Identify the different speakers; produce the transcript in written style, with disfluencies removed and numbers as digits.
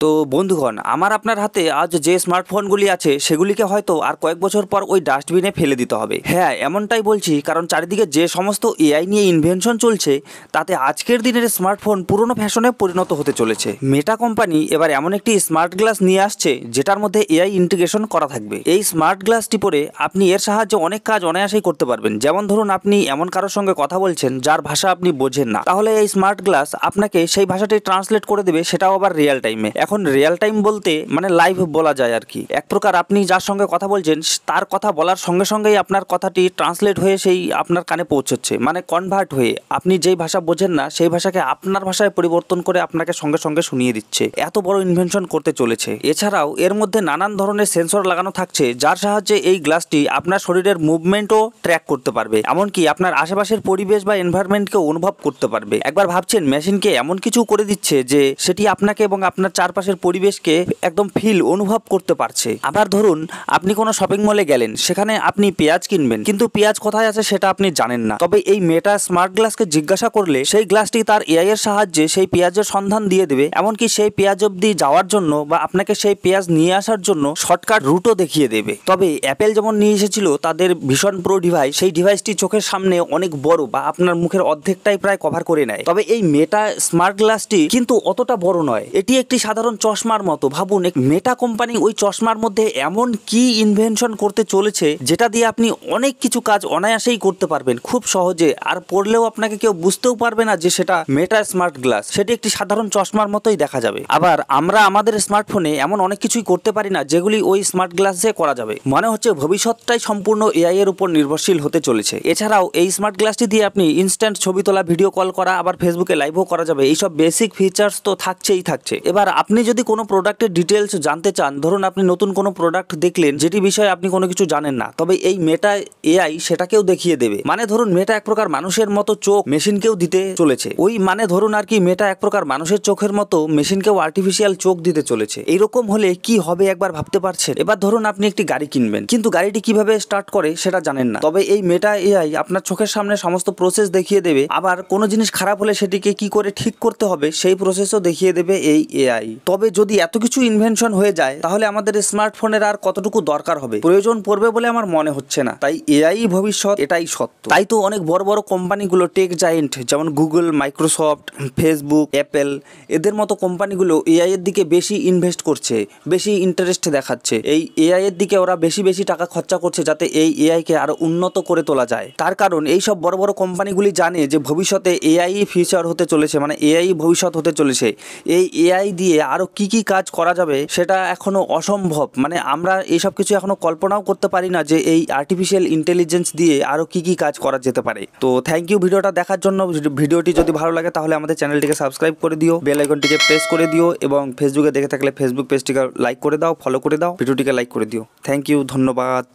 Speaker 1: তো বন্ধুগণ, আমার আপনার হাতে আজ যে স্মার্টফোনগুলি আছে সেগুলিকে হয়তো আর কয়েক বছর পর ওই ডাস্টবিনে ফেলে দিতে হবে। হ্যাঁ, এমনটাই বলছি, কারণ চারিদিকে যে সমস্ত এআই নিয়ে ইনভেনশন চলছে তাতে আজকের দিনের স্মার্টফোন পুরনো ফ্যাশনে পরিণত হতে চলেছে। মেটা কোম্পানি এবার এমন একটি স্মার্ট গ্লাস নিয়ে আসছে যেটার মধ্যে এআই ইন্টিগ্রেশন করা থাকবে। এই স্মার্ট গ্লাসটি পরে আপনি এর সাহায্যে অনেক কাজ অনায়াসেই করতে পারবেন। যেমন ধরুন, আপনি এমন কারোর সঙ্গে কথা বলছেন যার ভাষা আপনি বোঝেন না, তাহলে এই স্মার্ট গ্লাস আপনাকে সেই ভাষাটি ট্রান্সলেট করে দেবে, সেটাও আবার রিয়েল টাইমে। এখন রিয়েল টাইম বলতে মানে লাইভ বলা যায় আর কি। এক প্রকার আপনি যার সঙ্গে কথা বলছেন তার কথা বলার সঙ্গে সঙ্গেই আপনার কথাটি ট্রান্সলেট হয়ে সেই আপনার কানে পৌঁছচ্ছে, মানে কনভার্ট হয়ে আপনি যেই ভাষা বোঝেন না সেই ভাষাকে আপনার ভাষায় পরিবর্তন করে আপনাকে সঙ্গে সঙ্গে শুনিয়ে দিচ্ছে। এত বড় ইনভেনশন করতে চলেছে। এছাড়াও এর মধ্যে নানান ধরনের সেন্সর লাগানো থাকছে যার সাহায্যে এই গ্লাসটি আপনার শরীরের মুভমেন্টও ট্র্যাক করতে পারবে, এমনকি আপনার আশেপাশের পরিবেশ বা এনভায়রনমেন্টকে অনুভব করতে পারবে। একবার ভাবছেন মেশিনকে এমন কিছু করে দিচ্ছে যে সেটি আপনাকে এবং আপনার চারপাশের পরিবেশকে একদম ফিল অনুভব করতে পারছে। আবার ধরুন, আপনি কোনো শপিং মলে গেলেন, সেখানে আপনি পেঁয়াজ কিনবেন, কিন্তু পেঁয়াজ কোথায় আছে সেটা আপনি জানেন না। তবে এই মেটা স্মার্ট গ্লাসকে জিজ্ঞাসা করলে সেই গ্লাসটি তার এআই এর সাহায্যে সেই পেঁয়াজের সন্ধান দিয়ে দেবে, এমনকি সেই পেঁয়াজ অবধি যাওয়ার জন্য বা আপনাকে সেই পেঁয়াজ নিয়ে আসার জন্য শর্টকাট রুটও দেখিয়ে দেবে। তবে অ্যাপেল যেমন নিয়ে এসেছিল তাদের ভিশন প্রো ডিভাইস, সেই ডিভাইসটি চোখের সামনে অনেক বড় বা আপনার মুখের অর্ধেকটাই প্রায় কভার করে নেয়। তবে এই মেটা স্মার্ট গ্লাসটি কিন্তু অতটা বড় নয়, এটি একটি সাধারণ চশমার মতো। ভাবুন, মেটা কোম্পানি ওই চশমার মধ্যে এমন কি ইনভেনশন করতে চলেছে যেটা দিয়ে আপনি অনেক কিছু কাজ অনায়াসেই করতে পারবেন খুব সহজে, আর পড়লেও আপনাকে কেউ বুঝতেও পারবে না যে সেটা মেটা স্মার্ট গ্লাস। সেটি একটি সাধারণ চশমার মতোই দেখা যাবে। আবার আমরা আমাদের স্মার্টফোনে এমন অনেক কিছুই করতে পারি না যেগুলি ওই স্মার্ট গ্লাসে করা যাবে। মনে হচ্ছে ভবিষ্যৎটাই সম্পূর্ণ এআই এর উপর নির্ভরশীল হতে চলেছে। এছাড়াও এই স্মার্ট গ্লাসটি দিয়ে আপনি ইনস্ট্যান্ট ছবি তোলা, ভিডিও কল করা, আবার ফেসবুকে লাইভও করা যাবে। এইসব বেসিক ফিচার্স তো থাকছেই থাকছে। এবার আপনি যদি কোনো প্রোডাক্টের ডিটেলস জানতে চান, ধরুন আপনি নতুন কোনো প্রোডাক্ট দেখলেন যেটি বিষয়ে আপনি কোনো কিছু জানেন না, তবে এই মেটা এআই সেটাকেও দেখিয়ে দেবে। মানে ধরুন, মেটা এক প্রকার মানুষের মতো চোখ মেশিনকেও দিতে চলেছে। ওই মানে ধরুন আর কি, মেটা এক প্রকার মানুষের চোখের মতো মেশিনকেও আর্টিফিশিয়াল চোখ দিতে চলেছে। এইরকম হলে কি হবে একবার ভাবতে পারছেন? এবার ধরুন আপনি একটি গাড়ি কিনবেন, কিন্তু গাড়িটি কিভাবে স্টার্ট করে সেটা জানেন না, তবে এই মেটা এআই আপনার চোখের সামনে সমস্ত প্রসেস দেখিয়ে দেবে। আবার কোনো জিনিস খারাপ হলে সেটিকে কি করে ঠিক করতে হবে সেই প্রসেসও দেখিয়ে দেবে এই এআই। তবে যদি এত কিছু ইনভেনশন হয়ে যায় তাহলে আমাদের স্মার্টফোনের আর কতটুকু দরকার হবে, প্রয়োজন পড়বে বলে আমার মনে হচ্ছে না। তাই এআই ভবিষ্যৎ, এটাই সত্য। তাই তো অনেক বড় বড় কোম্পানিগুলো, টেক জায়েন্ট যেমন গুগল, মাইক্রোসফট, ফেসবুক, অ্যাপেল, এদের মতো কোম্পানিগুলো এআই এর দিকে বেশি ইনভেস্ট করছে, বেশি ইন্টারেস্ট দেখাচ্ছে। এই এআই এর দিকে ওরা বেশি বেশি টাকা খরচা করছে যাতে এই এআই কে আরো উন্নত করে তোলা যায়। তার কারণ এই সব বড় বড় কোম্পানিগুলি জানে যে ভবিষ্যতে এআই ফিউচার হতে চলেছে, মানে এআই ভবিষ্যৎ হতে চলেছে। এই এআই দিয়ে আরো কি কি কাজ করা যাবে সেটা এখনো অসম্ভব। মানে আমরা এইসব কিছু এখনো কল্পনাও করতে পারি না যে এই আর্টিফিশিয়াল ইন্টেলিজেন্স দিয়ে আরো কি কি কাজ করা যেতে পারে। তো থ্যাংক ইউ ভিডিওটা দেখার জন্য। ভিডিওটি যদি ভালো লাগে তাহলে আমাদের চ্যানেলটিকে সাবস্ক্রাইব করে দিও, বেল আইকনটিকে প্রেস করে দিও, এবং ফেসবুকে দেখে থাকলে ফেসবুক পেজটিকে লাইক করে দাও, ফলো করে দাও, ভিডিওটিকে লাইক করে দিও। থ্যাংক ইউ, ধন্যবাদ।